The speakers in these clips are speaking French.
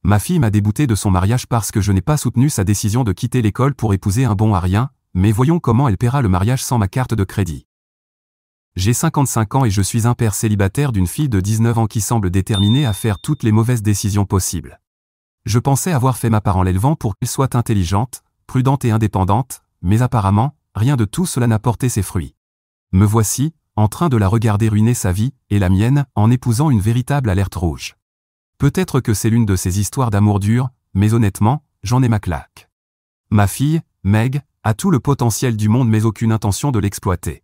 Ma fille m'a débouté de son mariage parce que je n'ai pas soutenu sa décision de quitter l'école pour épouser un bon à rien, mais voyons comment elle paiera le mariage sans ma carte de crédit. J'ai 55 ans et je suis un père célibataire d'une fille de 19 ans qui semble déterminée à faire toutes les mauvaises décisions possibles. Je pensais avoir fait ma part en l'élevant pour qu'elle soit intelligente, prudente et indépendante, mais apparemment, rien de tout cela n'a porté ses fruits. Me voici, en train de la regarder ruiner sa vie, et la mienne, en épousant une véritable alerte rouge. Peut-être que c'est l'une de ces histoires d'amour dur, mais honnêtement, j'en ai ma claque. Ma fille, Meg, a tout le potentiel du monde mais aucune intention de l'exploiter.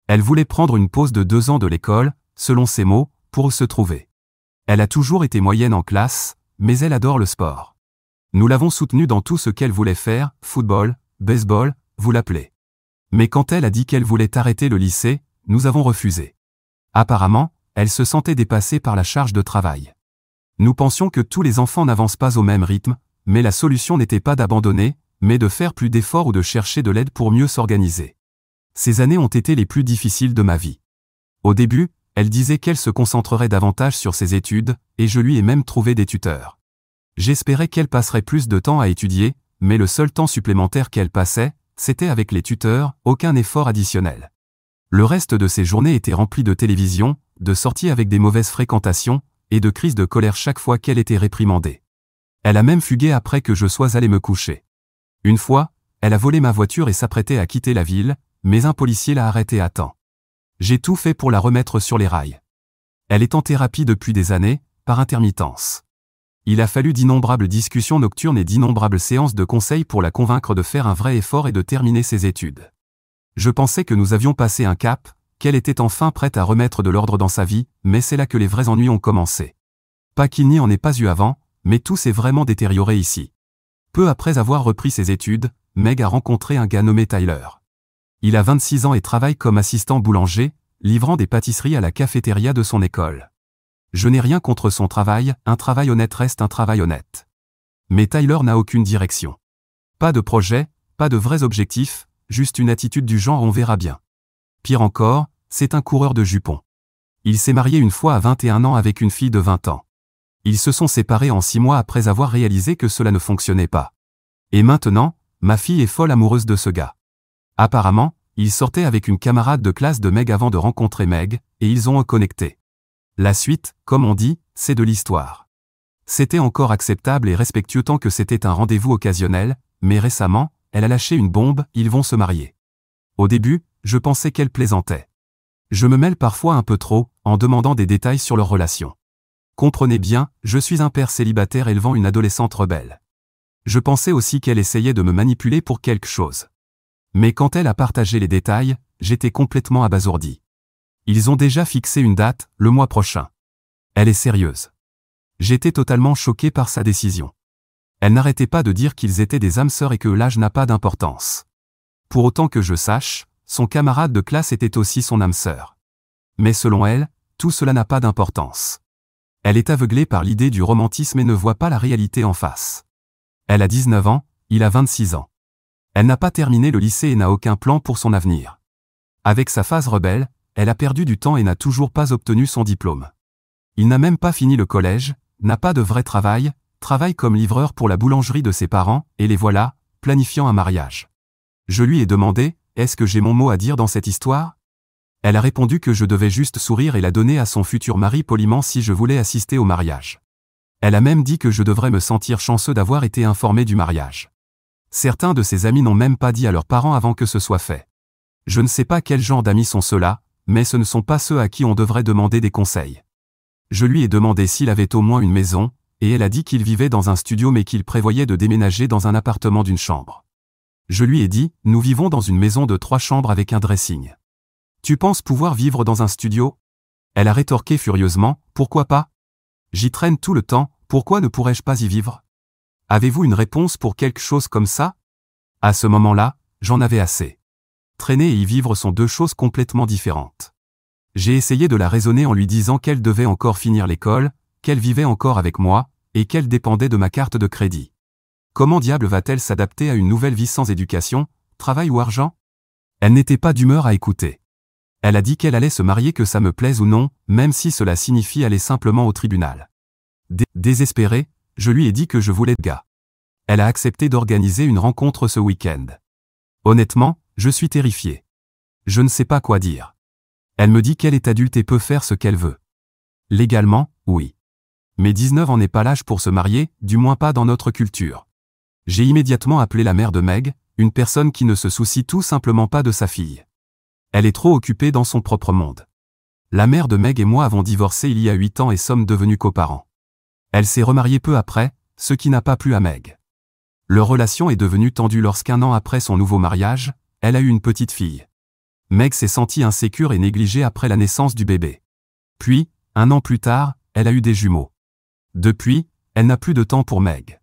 Elle voulait prendre une pause de 2 ans de l'école, selon ses mots, pour se trouver. Elle a toujours été moyenne en classe, mais elle adore le sport. Nous l'avons soutenue dans tout ce qu'elle voulait faire, football, baseball, vous l'appelez. Mais quand elle a dit qu'elle voulait arrêter le lycée, nous avons refusé. Apparemment, elle se sentait dépassée par la charge de travail. Nous pensions que tous les enfants n'avancent pas au même rythme, mais la solution n'était pas d'abandonner, mais de faire plus d'efforts ou de chercher de l'aide pour mieux s'organiser. Ces années ont été les plus difficiles de ma vie. Au début, elle disait qu'elle se concentrerait davantage sur ses études, et je lui ai même trouvé des tuteurs. J'espérais qu'elle passerait plus de temps à étudier, mais le seul temps supplémentaire qu'elle passait, c'était avec les tuteurs, aucun effort additionnel. Le reste de ses journées était rempli de télévision, de sorties avec des mauvaises fréquentations, et de crises de colère chaque fois qu'elle était réprimandée. Elle a même fugué après que je sois allé me coucher. Une fois, elle a volé ma voiture et s'apprêtait à quitter la ville, mais un policier l'a arrêtée à temps. J'ai tout fait pour la remettre sur les rails. Elle est en thérapie depuis des années, par intermittence. Il a fallu d'innombrables discussions nocturnes et d'innombrables séances de conseil pour la convaincre de faire un vrai effort et de terminer ses études. Je pensais que nous avions passé un cap, qu'elle était enfin prête à remettre de l'ordre dans sa vie, mais c'est là que les vrais ennuis ont commencé. Pas qu'il n'y en ait pas eu avant, mais tout s'est vraiment détérioré ici. Peu après avoir repris ses études, Meg a rencontré un gars nommé Tyler. Il a 26 ans et travaille comme assistant boulanger, livrant des pâtisseries à la cafétéria de son école. Je n'ai rien contre son travail, un travail honnête reste un travail honnête. Mais Tyler n'a aucune direction. Pas de projet, pas de vrais objectifs, juste une attitude du genre on verra bien. Pire encore, c'est un coureur de jupons. Il s'est marié une fois à 21 ans avec une fille de 20 ans. Ils se sont séparés en 6 mois après avoir réalisé que cela ne fonctionnait pas. Et maintenant, ma fille est folle amoureuse de ce gars. Apparemment, il sortait avec une camarade de classe de Meg avant de rencontrer Meg, et ils ont connecté. La suite, comme on dit, c'est de l'histoire. C'était encore acceptable et respectueux tant que c'était un rendez-vous occasionnel, mais récemment, elle a lâché une bombe, ils vont se marier. Au début, je pensais qu'elle plaisantait. Je me mêle parfois un peu trop, en demandant des détails sur leur relation. Comprenez bien, je suis un père célibataire élevant une adolescente rebelle. Je pensais aussi qu'elle essayait de me manipuler pour quelque chose. Mais quand elle a partagé les détails, j'étais complètement abasourdi. Ils ont déjà fixé une date, le mois prochain. Elle est sérieuse. J'étais totalement choqué par sa décision. Elle n'arrêtait pas de dire qu'ils étaient des âmes sœurs et que l'âge n'a pas d'importance. Pour autant que je sache, son camarade de classe était aussi son âme sœur. Mais selon elle, tout cela n'a pas d'importance. Elle est aveuglée par l'idée du romantisme et ne voit pas la réalité en face. Elle a 19 ans, il a 26 ans. Elle n'a pas terminé le lycée et n'a aucun plan pour son avenir. Avec sa phase rebelle, elle a perdu du temps et n'a toujours pas obtenu son diplôme. Il n'a même pas fini le collège, n'a pas de vrai travail, travaille comme livreur pour la boulangerie de ses parents, et les voilà, planifiant un mariage. Je lui ai demandé, est-ce que j'ai mon mot à dire dans cette histoire? Elle a répondu que je devais juste sourire et la donner à son futur mari poliment si je voulais assister au mariage. Elle a même dit que je devrais me sentir chanceux d'avoir été informé du mariage. Certains de ses amis n'ont même pas dit à leurs parents avant que ce soit fait. Je ne sais pas quel genre d'amis sont ceux-là, mais ce ne sont pas ceux à qui on devrait demander des conseils. Je lui ai demandé s'il avait au moins une maison, et elle a dit qu'il vivait dans un studio mais qu'il prévoyait de déménager dans un appartement d'une chambre. Je lui ai dit, nous vivons dans une maison de 3 chambres avec un dressing. Tu penses pouvoir vivre dans un studio? Elle a rétorqué furieusement, pourquoi pas? J'y traîne tout le temps, pourquoi ne pourrais-je pas y vivre? Avez-vous une réponse pour quelque chose comme ça? À ce moment-là, j'en avais assez. Traîner et y vivre sont 2 choses complètement différentes. J'ai essayé de la raisonner en lui disant qu'elle devait encore finir l'école, qu'elle vivait encore avec moi, et qu'elle dépendait de ma carte de crédit. Comment diable va-t-elle s'adapter à une nouvelle vie sans éducation, travail ou argent? Elle n'était pas d'humeur à écouter. Elle a dit qu'elle allait se marier que ça me plaise ou non, même si cela signifie aller simplement au tribunal. Désespéré, Je lui ai dit que je voulais le gars. Elle a accepté d'organiser une rencontre ce week-end. Honnêtement, je suis terrifié. Je ne sais pas quoi dire. Elle me dit qu'elle est adulte et peut faire ce qu'elle veut. Légalement, oui. Mais 19 ans n'est pas l'âge pour se marier, du moins pas dans notre culture. J'ai immédiatement appelé la mère de Meg, une personne qui ne se soucie tout simplement pas de sa fille. Elle est trop occupée dans son propre monde. La mère de Meg et moi avons divorcé il y a 8 ans et sommes devenus coparents. Elle s'est remariée peu après, ce qui n'a pas plu à Meg. Leur relation est devenue tendue lorsqu'un an après son nouveau mariage, elle a eu une petite fille. Meg s'est sentie insécure et négligée après la naissance du bébé. Puis, un an plus tard, elle a eu des jumeaux. Depuis, elle n'a plus de temps pour Meg.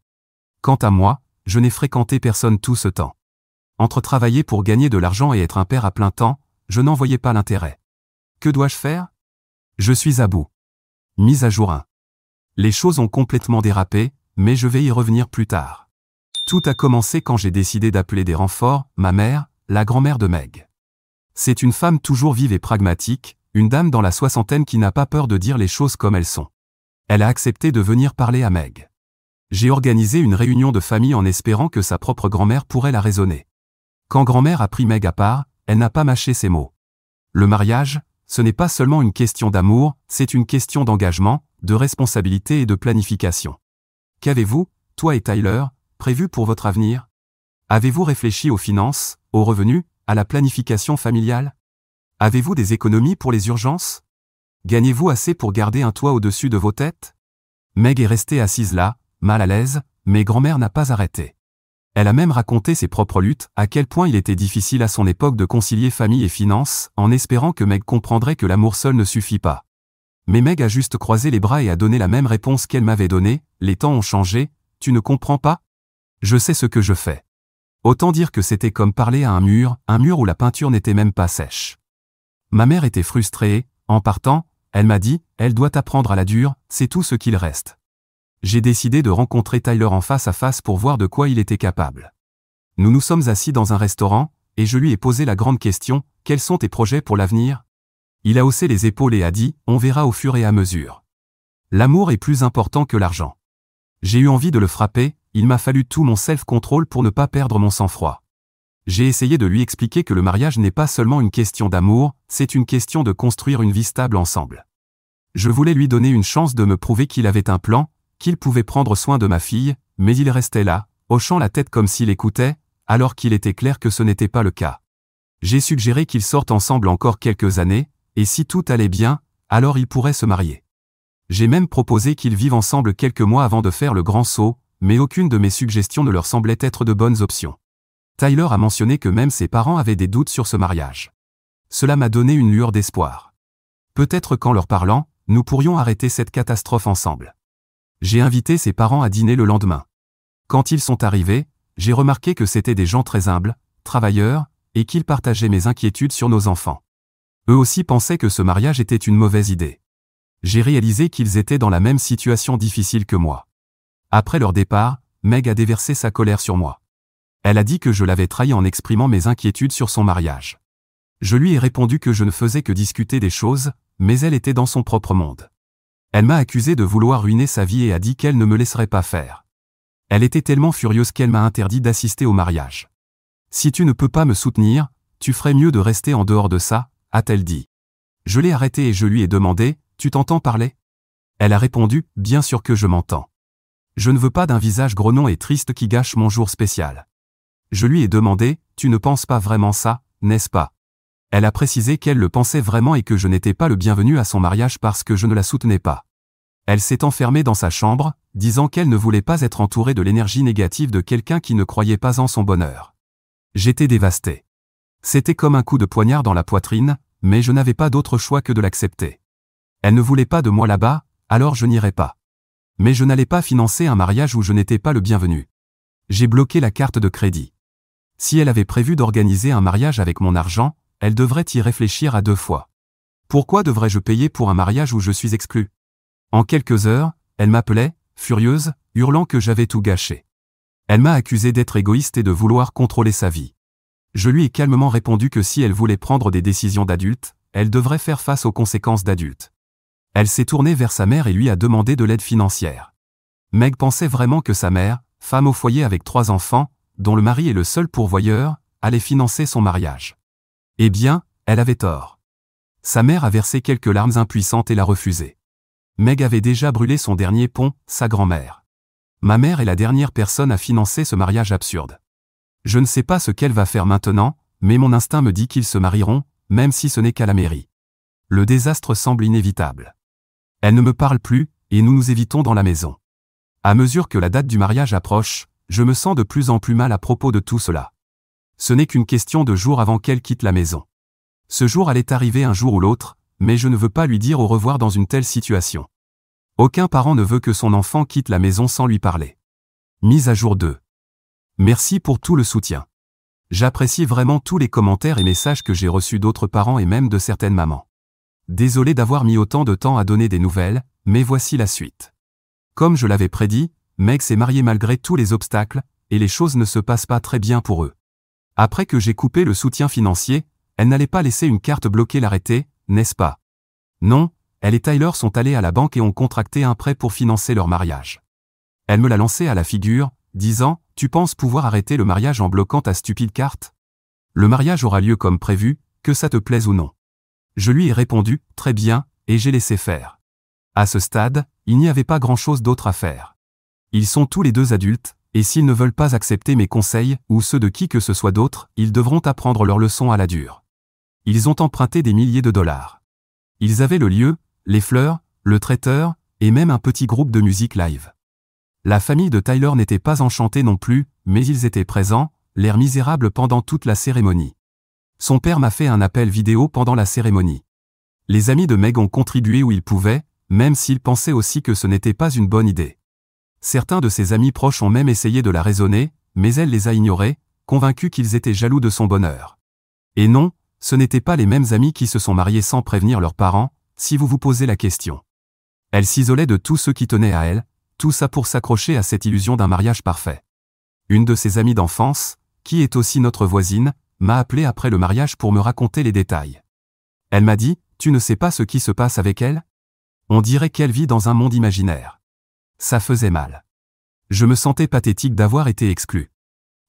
Quant à moi, je n'ai fréquenté personne tout ce temps. Entre travailler pour gagner de l'argent et être un père à plein temps, je n'en voyais pas l'intérêt. Que dois-je faire? Je suis à bout. Mise à jour 1. Les choses ont complètement dérapé, mais je vais y revenir plus tard. Tout a commencé quand j'ai décidé d'appeler des renforts, ma mère, la grand-mère de Meg. C'est une femme toujours vive et pragmatique, une dame dans la soixantaine qui n'a pas peur de dire les choses comme elles sont. Elle a accepté de venir parler à Meg. J'ai organisé une réunion de famille en espérant que sa propre grand-mère pourrait la raisonner. Quand grand-mère a pris Meg à part, elle n'a pas mâché ses mots. Le mariage, ce n'est pas seulement une question d'amour, c'est une question d'engagement, de responsabilité et de planification. Qu'avez-vous, toi et Tyler, prévu pour votre avenir? Avez-vous réfléchi aux finances, aux revenus, à la planification familiale? Avez-vous des économies pour les urgences? Gagnez-vous assez pour garder un toit au-dessus de vos têtes? Meg est restée assise là, mal à l'aise, mais grand-mère n'a pas arrêté. Elle a même raconté ses propres luttes, à quel point il était difficile à son époque de concilier famille et finances, en espérant que Meg comprendrait que l'amour seul ne suffit pas. Mais Meg a juste croisé les bras et a donné la même réponse qu'elle m'avait donnée, les temps ont changé, tu ne comprends pas? Je sais ce que je fais. Autant dire que c'était comme parler à un mur où la peinture n'était même pas sèche. Ma mère était frustrée, en partant, elle m'a dit, elle doit apprendre à la dure, c'est tout ce qu'il reste. J'ai décidé de rencontrer Tyler en face à face pour voir de quoi il était capable. Nous nous sommes assis dans un restaurant, et je lui ai posé la grande question, quels sont tes projets pour l'avenir? Il a haussé les épaules et a dit, on verra au fur et à mesure. L'amour est plus important que l'argent. J'ai eu envie de le frapper, il m'a fallu tout mon self-control pour ne pas perdre mon sang-froid. J'ai essayé de lui expliquer que le mariage n'est pas seulement une question d'amour, c'est une question de construire une vie stable ensemble. Je voulais lui donner une chance de me prouver qu'il avait un plan, qu'il pouvait prendre soin de ma fille, mais il restait là, hochant la tête comme s'il écoutait, alors qu'il était clair que ce n'était pas le cas. J'ai suggéré qu'ils sortent ensemble encore quelques années, et si tout allait bien, alors ils pourraient se marier. J'ai même proposé qu'ils vivent ensemble quelques mois avant de faire le grand saut, mais aucune de mes suggestions ne leur semblait être de bonnes options. Tyler a mentionné que même ses parents avaient des doutes sur ce mariage. Cela m'a donné une lueur d'espoir. Peut-être qu'en leur parlant, nous pourrions arrêter cette catastrophe ensemble. J'ai invité ses parents à dîner le lendemain. Quand ils sont arrivés, j'ai remarqué que c'étaient des gens très humbles, travailleurs, et qu'ils partageaient mes inquiétudes sur nos enfants. Eux aussi pensaient que ce mariage était une mauvaise idée. J'ai réalisé qu'ils étaient dans la même situation difficile que moi. Après leur départ, Meg a déversé sa colère sur moi. Elle a dit que je l'avais trahi en exprimant mes inquiétudes sur son mariage. Je lui ai répondu que je ne faisais que discuter des choses, mais elle était dans son propre monde. Elle m'a accusé de vouloir ruiner sa vie et a dit qu'elle ne me laisserait pas faire. Elle était tellement furieuse qu'elle m'a interdit d'assister au mariage. Si tu ne peux pas me soutenir, tu ferais mieux de rester en dehors de ça, a-t-elle dit. Je l'ai arrêtée et je lui ai demandé, tu t'entends parler? Elle a répondu, bien sûr que je m'entends. Je ne veux pas d'un visage grognon et triste qui gâche mon jour spécial. Je lui ai demandé, tu ne penses pas vraiment ça, n'est-ce pas? Elle a précisé qu'elle le pensait vraiment et que je n'étais pas le bienvenu à son mariage parce que je ne la soutenais pas. Elle s'est enfermée dans sa chambre, disant qu'elle ne voulait pas être entourée de l'énergie négative de quelqu'un qui ne croyait pas en son bonheur. J'étais dévasté. C'était comme un coup de poignard dans la poitrine, mais je n'avais pas d'autre choix que de l'accepter. Elle ne voulait pas de moi là-bas, alors je n'irais pas. Mais je n'allais pas financer un mariage où je n'étais pas le bienvenu. J'ai bloqué la carte de crédit. Si elle avait prévu d'organiser un mariage avec mon argent, elle devrait y réfléchir à 2 fois. Pourquoi devrais-je payer pour un mariage où je suis exclu? En quelques heures, elle m'appelait, furieuse, hurlant que j'avais tout gâché. Elle m'a accusé d'être égoïste et de vouloir contrôler sa vie. Je lui ai calmement répondu que si elle voulait prendre des décisions d'adulte, elle devrait faire face aux conséquences d'adulte. Elle s'est tournée vers sa mère et lui a demandé de l'aide financière. Meg pensait vraiment que sa mère, femme au foyer avec 3 enfants, dont le mari est le seul pourvoyeur, allait financer son mariage. Eh bien, elle avait tort. Sa mère a versé quelques larmes impuissantes et l'a refusé. Meg avait déjà brûlé son dernier pont, sa grand-mère. Ma mère est la dernière personne à financer ce mariage absurde. Je ne sais pas ce qu'elle va faire maintenant, mais mon instinct me dit qu'ils se marieront, même si ce n'est qu'à la mairie. Le désastre semble inévitable. Elle ne me parle plus, et nous nous évitons dans la maison. À mesure que la date du mariage approche, je me sens de plus en plus mal à propos de tout cela. Ce n'est qu'une question de jours avant qu'elle quitte la maison. Ce jour allait arriver un jour ou l'autre, mais je ne veux pas lui dire au revoir dans une telle situation. Aucun parent ne veut que son enfant quitte la maison sans lui parler. Mise à jour 2. Merci pour tout le soutien. J'apprécie vraiment tous les commentaires et messages que j'ai reçus d'autres parents et même de certaines mamans. Désolé d'avoir mis autant de temps à donner des nouvelles, mais voici la suite. Comme je l'avais prédit, Meg s'est mariée malgré tous les obstacles, et les choses ne se passent pas très bien pour eux. Après que j'ai coupé le soutien financier, elle n'allait pas laisser une carte bloquer l'arrêté, n'est-ce pas? Non, elle et Tyler sont allés à la banque et ont contracté un prêt pour financer leur mariage. Elle me l'a lancé à la figure, disant « Tu penses pouvoir arrêter le mariage en bloquant ta stupide carte? Le mariage aura lieu comme prévu, que ça te plaise ou non. » Je lui ai répondu « Très bien » et j'ai laissé faire. À ce stade, il n'y avait pas grand-chose d'autre à faire. Ils sont tous les deux adultes, et s'ils ne veulent pas accepter mes conseils, ou ceux de qui que ce soit d'autre, ils devront apprendre leur leçon à la dure. Ils ont emprunté des milliers de dollars. Ils avaient le lieu, les fleurs, le traiteur, et même un petit groupe de musique live. La famille de Tyler n'était pas enchantée non plus, mais ils étaient présents, l'air misérable pendant toute la cérémonie. Son père m'a fait un appel vidéo pendant la cérémonie. Les amis de Meg ont contribué où ils pouvaient, même s'ils pensaient aussi que ce n'était pas une bonne idée. Certains de ses amis proches ont même essayé de la raisonner, mais elle les a ignorés, convaincus qu'ils étaient jaloux de son bonheur. Et non, ce n'étaient pas les mêmes amis qui se sont mariés sans prévenir leurs parents, si vous vous posez la question. Elle s'isolait de tous ceux qui tenaient à elle, tout ça pour s'accrocher à cette illusion d'un mariage parfait. Une de ses amies d'enfance, qui est aussi notre voisine, m'a appelé après le mariage pour me raconter les détails. Elle m'a dit « Tu ne sais pas ce qui se passe avec elle ? On dirait qu'elle vit dans un monde imaginaire. » Ça faisait mal. Je me sentais pathétique d'avoir été exclu.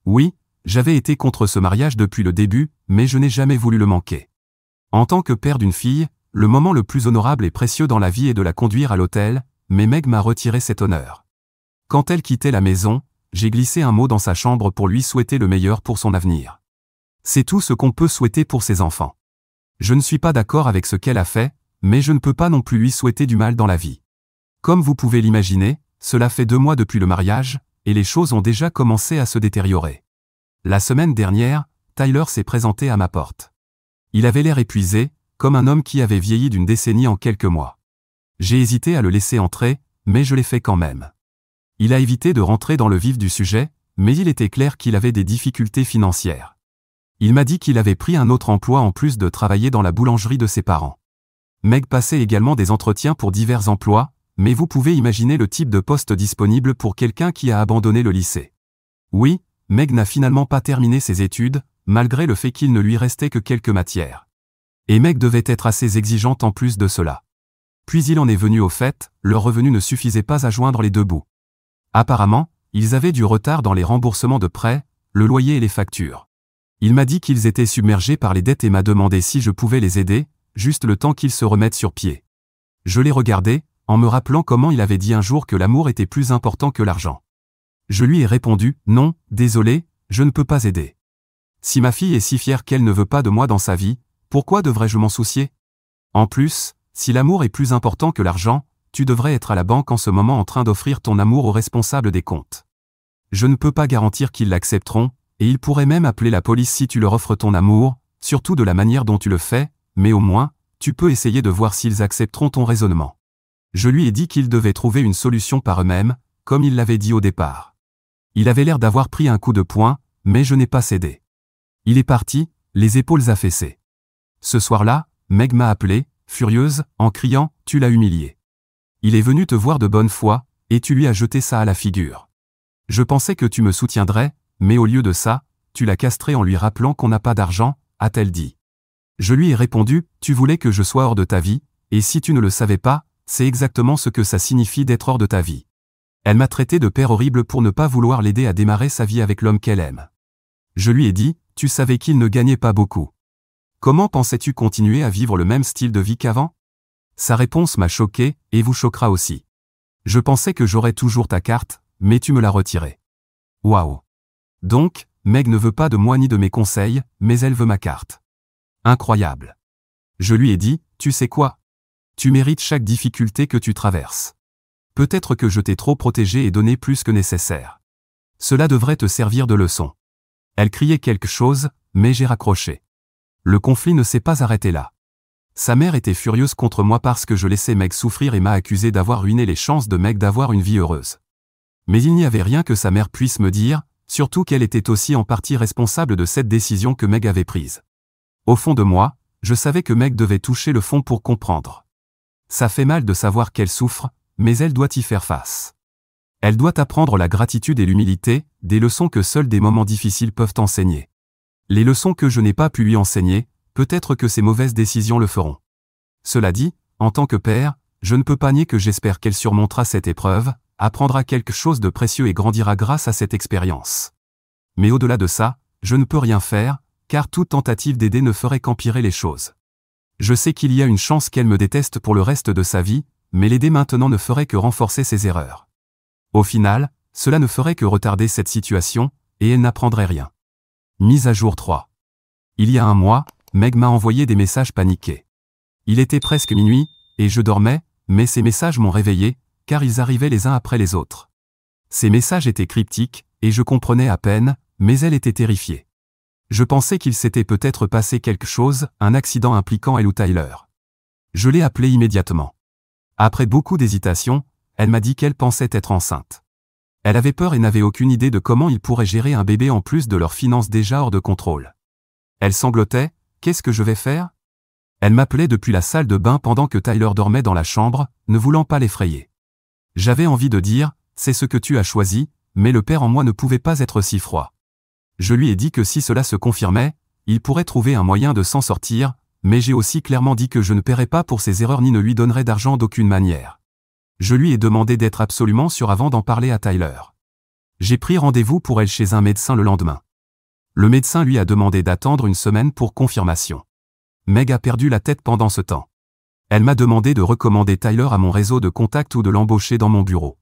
Oui, j'avais été contre ce mariage depuis le début, mais je n'ai jamais voulu le manquer. En tant que père d'une fille, le moment le plus honorable et précieux dans la vie est de la conduire à l'hôtel, mais Meg m'a retiré cet honneur. Quand elle quittait la maison, j'ai glissé un mot dans sa chambre pour lui souhaiter le meilleur pour son avenir. C'est tout ce qu'on peut souhaiter pour ses enfants. Je ne suis pas d'accord avec ce qu'elle a fait, mais je ne peux pas non plus lui souhaiter du mal dans la vie. Comme vous pouvez l'imaginer, cela fait 2 mois depuis le mariage, et les choses ont déjà commencé à se détériorer. La semaine dernière, Tyler s'est présenté à ma porte. Il avait l'air épuisé, comme un homme qui avait vieilli d'une décennie en quelques mois. J'ai hésité à le laisser entrer, mais je l'ai fait quand même. Il a évité de rentrer dans le vif du sujet, mais il était clair qu'il avait des difficultés financières. Il m'a dit qu'il avait pris un autre emploi en plus de travailler dans la boulangerie de ses parents. Meg passait également des entretiens pour divers emplois, mais vous pouvez imaginer le type de poste disponible pour quelqu'un qui a abandonné le lycée. Oui, Meg n'a finalement pas terminé ses études, malgré le fait qu'il ne lui restait que quelques matières. Et Meg devait être assez exigeante en plus de cela. Puis il en est venu au fait, leur revenu ne suffisait pas à joindre les 2 bouts. Apparemment, ils avaient du retard dans les remboursements de prêts, le loyer et les factures. Il m'a dit qu'ils étaient submergés par les dettes et m'a demandé si je pouvais les aider, juste le temps qu'ils se remettent sur pied. Je l'ai regardé, en me rappelant comment il avait dit un jour que l'amour était plus important que l'argent. Je lui ai répondu « Non, désolé, je ne peux pas aider. Si ma fille est si fière qu'elle ne veut pas de moi dans sa vie, pourquoi devrais-je m'en soucier? En plus, si l'amour est plus important que l'argent, tu devrais être à la banque en ce moment en train d'offrir ton amour aux responsables des comptes. Je ne peux pas garantir qu'ils l'accepteront, et ils pourraient même appeler la police si tu leur offres ton amour, surtout de la manière dont tu le fais, mais au moins, tu peux essayer de voir s'ils accepteront ton raisonnement. » Je lui ai dit qu'ils devaient trouver une solution par eux-mêmes, comme il l'avait dit au départ. Il avait l'air d'avoir pris un coup de poing, mais je n'ai pas cédé. Il est parti, les épaules affaissées. Ce soir-là, Meg m'a appelé, furieuse, en criant « Tu l'as humilié. Il est venu te voir de bonne foi, et tu lui as jeté ça à la figure. Je pensais que tu me soutiendrais, mais au lieu de ça, tu l'as castré en lui rappelant qu'on n'a pas d'argent, a-t-elle dit. Je lui ai répondu « Tu voulais que je sois hors de ta vie, et si tu ne le savais pas, c'est exactement ce que ça signifie d'être hors de ta vie. » Elle m'a traité de père horrible pour ne pas vouloir l'aider à démarrer sa vie avec l'homme qu'elle aime. Je lui ai dit, tu savais qu'il ne gagnait pas beaucoup. Comment pensais-tu continuer à vivre le même style de vie qu'avant? Sa réponse m'a choqué, et vous choquera aussi. Je pensais que j'aurais toujours ta carte, mais tu me l'as retirée. Waouh! Donc, Meg ne veut pas de moi ni de mes conseils, mais elle veut ma carte. Incroyable. Je lui ai dit, tu sais quoi? Tu mérites chaque difficulté que tu traverses. Peut-être que je t'ai trop protégé et donné plus que nécessaire. Cela devrait te servir de leçon. Elle criait quelque chose, mais j'ai raccroché. Le conflit ne s'est pas arrêté là. Sa mère était furieuse contre moi parce que je laissais Meg souffrir et m'a accusé d'avoir ruiné les chances de Meg d'avoir une vie heureuse. Mais il n'y avait rien que sa mère puisse me dire, surtout qu'elle était aussi en partie responsable de cette décision que Meg avait prise. Au fond de moi, je savais que Meg devait toucher le fond pour comprendre. Ça fait mal de savoir qu'elle souffre, mais elle doit y faire face. Elle doit apprendre la gratitude et l'humilité, des leçons que seuls des moments difficiles peuvent enseigner. Les leçons que je n'ai pas pu lui enseigner, peut-être que ses mauvaises décisions le feront. Cela dit, en tant que père, je ne peux pas nier que j'espère qu'elle surmontera cette épreuve, apprendra quelque chose de précieux et grandira grâce à cette expérience. Mais au-delà de ça, je ne peux rien faire, car toute tentative d'aider ne ferait qu'empirer les choses. Je sais qu'il y a une chance qu'elle me déteste pour le reste de sa vie, mais l'aider maintenant ne ferait que renforcer ses erreurs. Au final, cela ne ferait que retarder cette situation, et elle n'apprendrait rien. Mise à jour 3. Il y a un mois, Meg m'a envoyé des messages paniqués. Il était presque minuit, et je dormais, mais ces messages m'ont réveillé, car ils arrivaient les uns après les autres. Ces messages étaient cryptiques, et je comprenais à peine, mais elle était terrifiée. Je pensais qu'il s'était peut-être passé quelque chose, un accident impliquant elle ou Tyler. Je l'ai appelée immédiatement. Après beaucoup d'hésitation, elle m'a dit qu'elle pensait être enceinte. Elle avait peur et n'avait aucune idée de comment ils pourraient gérer un bébé en plus de leurs finances déjà hors de contrôle. Elle sanglotait, qu'est-ce que je vais faire? Elle m'appelait depuis la salle de bain pendant que Tyler dormait dans la chambre, ne voulant pas l'effrayer. J'avais envie de dire, c'est ce que tu as choisi, mais le père en moi ne pouvait pas être si froid. Je lui ai dit que si cela se confirmait, il pourrait trouver un moyen de s'en sortir, mais j'ai aussi clairement dit que je ne paierais pas pour ses erreurs ni ne lui donnerais d'argent d'aucune manière. Je lui ai demandé d'être absolument sûr avant d'en parler à Tyler. J'ai pris rendez-vous pour elle chez un médecin le lendemain. Le médecin lui a demandé d'attendre une semaine pour confirmation. Meg a perdu la tête pendant ce temps. Elle m'a demandé de recommander Tyler à mon réseau de contacts ou de l'embaucher dans mon bureau.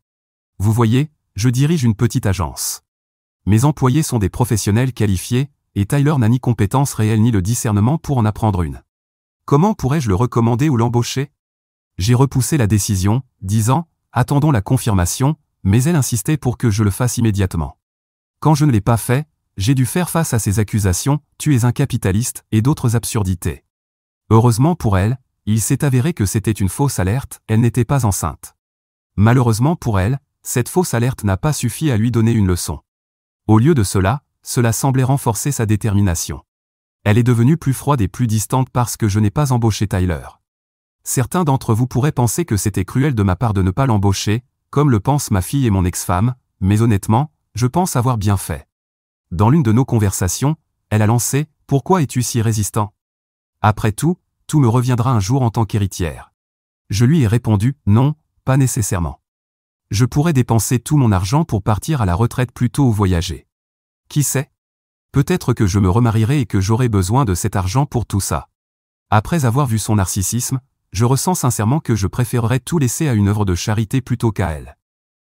Vous voyez, je dirige une petite agence. Mes employés sont des professionnels qualifiés, et Tyler n'a ni compétences réelles ni le discernement pour en apprendre une. Comment pourrais-je le recommander ou l'embaucher? J'ai repoussé la décision, disant, attendons la confirmation, mais elle insistait pour que je le fasse immédiatement. Quand je ne l'ai pas fait, j'ai dû faire face à ces accusations, tu es un capitaliste, et d'autres absurdités. Heureusement pour elle, il s'est avéré que c'était une fausse alerte, elle n'était pas enceinte. Malheureusement pour elle, cette fausse alerte n'a pas suffi à lui donner une leçon. Au lieu de cela, cela semblait renforcer sa détermination. Elle est devenue plus froide et plus distante parce que je n'ai pas embauché Tyler. Certains d'entre vous pourraient penser que c'était cruel de ma part de ne pas l'embaucher, comme le pensent ma fille et mon ex-femme, mais honnêtement, je pense avoir bien fait. Dans l'une de nos conversations, elle a lancé « Pourquoi es-tu si résistant ?» Après tout, tout me reviendra un jour en tant qu'héritière. Je lui ai répondu « Non, pas nécessairement. Je pourrais dépenser tout mon argent pour partir à la retraite plutôt ou voyager. Qui sait? Peut-être que je me remarierai et que j'aurai besoin de cet argent pour tout ça. » Après avoir vu son narcissisme, je ressens sincèrement que je préférerais tout laisser à une œuvre de charité plutôt qu'à elle.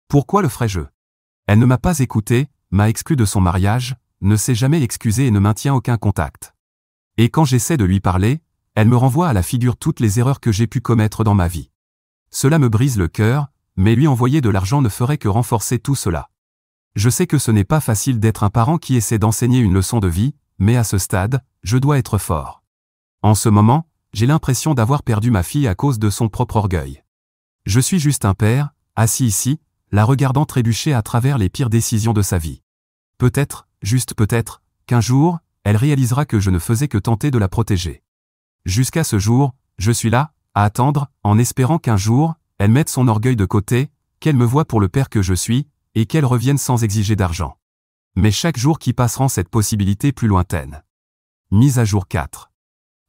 Pourquoi le ferais-je? Elle ne m'a pas écouté, m'a exclu de son mariage, ne s'est jamais excusée et ne maintient aucun contact. Et quand j'essaie de lui parler, elle me renvoie à la figure toutes les erreurs que j'ai pu commettre dans ma vie. Cela me brise le cœur, mais lui envoyer de l'argent ne ferait que renforcer tout cela. Je sais que ce n'est pas facile d'être un parent qui essaie d'enseigner une leçon de vie, mais à ce stade, je dois être fort. En ce moment, j'ai l'impression d'avoir perdu ma fille à cause de son propre orgueil. Je suis juste un père, assis ici, la regardant trébucher à travers les pires décisions de sa vie. Peut-être, juste peut-être, qu'un jour, elle réalisera que je ne faisais que tenter de la protéger. Jusqu'à ce jour, je suis là, à attendre, en espérant qu'un jour, elle mette son orgueil de côté, qu'elle me voie pour le père que je suis, et qu'elle revienne sans exiger d'argent. Mais chaque jour qui passe rend cette possibilité plus lointaine. Mise à jour 4.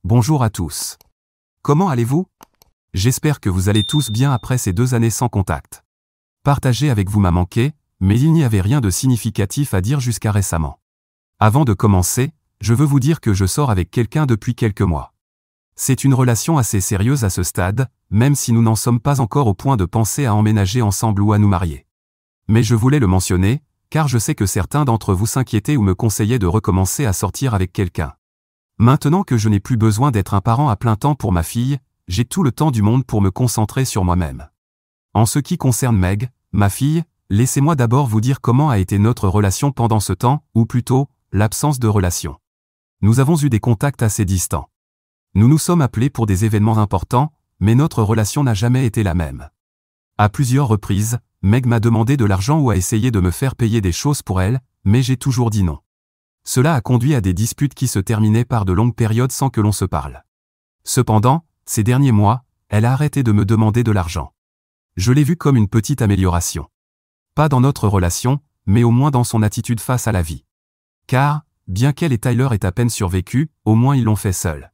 Bonjour à tous. Comment allez-vous? J'espère que vous allez tous bien après ces 2 années sans contact. partager avec vous m'a manqué, mais il n'y avait rien de significatif à dire jusqu'à récemment. Avant de commencer, je veux vous dire que je sors avec quelqu'un depuis quelques mois. C'est une relation assez sérieuse à ce stade, même si nous n'en sommes pas encore au point de penser à emménager ensemble ou à nous marier. Mais je voulais le mentionner, car je sais que certains d'entre vous s'inquiétaient ou me conseillaient de recommencer à sortir avec quelqu'un. Maintenant que je n'ai plus besoin d'être un parent à plein temps pour ma fille, j'ai tout le temps du monde pour me concentrer sur moi-même. En ce qui concerne Meg, ma fille, laissez-moi d'abord vous dire comment a été notre relation pendant ce temps, ou plutôt, l'absence de relation. Nous avons eu des contacts assez distants. Nous nous sommes appelés pour des événements importants, mais notre relation n'a jamais été la même. À plusieurs reprises, Meg m'a demandé de l'argent ou a essayé de me faire payer des choses pour elle, mais j'ai toujours dit non. Cela a conduit à des disputes qui se terminaient par de longues périodes sans que l'on se parle. Cependant, ces derniers mois, elle a arrêté de me demander de l'argent. Je l'ai vu comme une petite amélioration. Pas dans notre relation, mais au moins dans son attitude face à la vie. Car, bien qu'elle et Tyler aient à peine survécu, au moins ils l'ont fait seuls.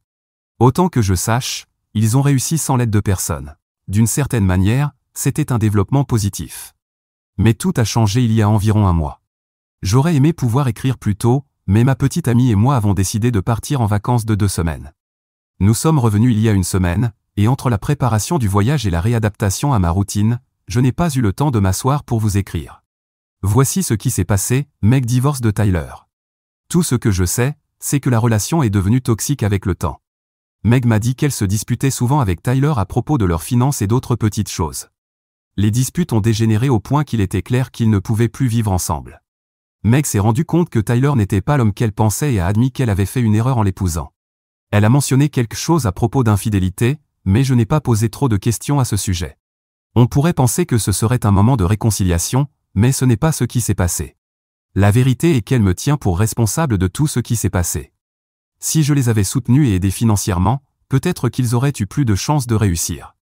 Autant que je sache, ils ont réussi sans l'aide de personne. D'une certaine manière, c'était un développement positif. Mais tout a changé il y a environ un mois. J'aurais aimé pouvoir écrire plus tôt, mais ma petite amie et moi avons décidé de partir en vacances de 2 semaines. Nous sommes revenus il y a 1 semaine, et entre la préparation du voyage et la réadaptation à ma routine, je n'ai pas eu le temps de m'asseoir pour vous écrire. Voici ce qui s'est passé, Meg divorce de Tyler. Tout ce que je sais, c'est que la relation est devenue toxique avec le temps. Meg m'a dit qu'elle se disputait souvent avec Tyler à propos de leurs finances et d'autres petites choses. Les disputes ont dégénéré au point qu'il était clair qu'ils ne pouvaient plus vivre ensemble. Meg s'est rendu compte que Tyler n'était pas l'homme qu'elle pensait et a admis qu'elle avait fait une erreur en l'épousant. Elle a mentionné quelque chose à propos d'infidélité, mais je n'ai pas posé trop de questions à ce sujet. On pourrait penser que ce serait un moment de réconciliation, mais ce n'est pas ce qui s'est passé. La vérité est qu'elle me tient pour responsable de tout ce qui s'est passé. Si je les avais soutenus et aidés financièrement, peut-être qu'ils auraient eu plus de chances de réussir.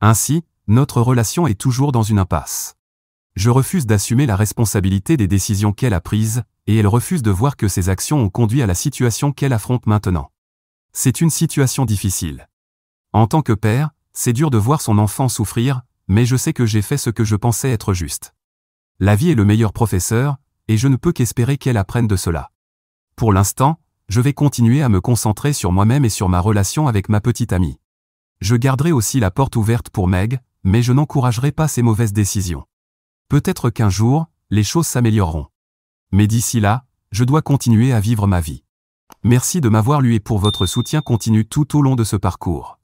Ainsi, notre relation est toujours dans une impasse. Je refuse d'assumer la responsabilité des décisions qu'elle a prises, et elle refuse de voir que ses actions ont conduit à la situation qu'elle affronte maintenant. C'est une situation difficile. En tant que père, c'est dur de voir son enfant souffrir, mais je sais que j'ai fait ce que je pensais être juste. La vie est le meilleur professeur, et je ne peux qu'espérer qu'elle apprenne de cela. Pour l'instant, je vais continuer à me concentrer sur moi-même et sur ma relation avec ma petite amie. Je garderai aussi la porte ouverte pour Meg, mais je n'encouragerai pas ses mauvaises décisions. Peut-être qu'un jour, les choses s'amélioreront. Mais d'ici là, je dois continuer à vivre ma vie. Merci de m'avoir lu et pour votre soutien continu tout au long de ce parcours.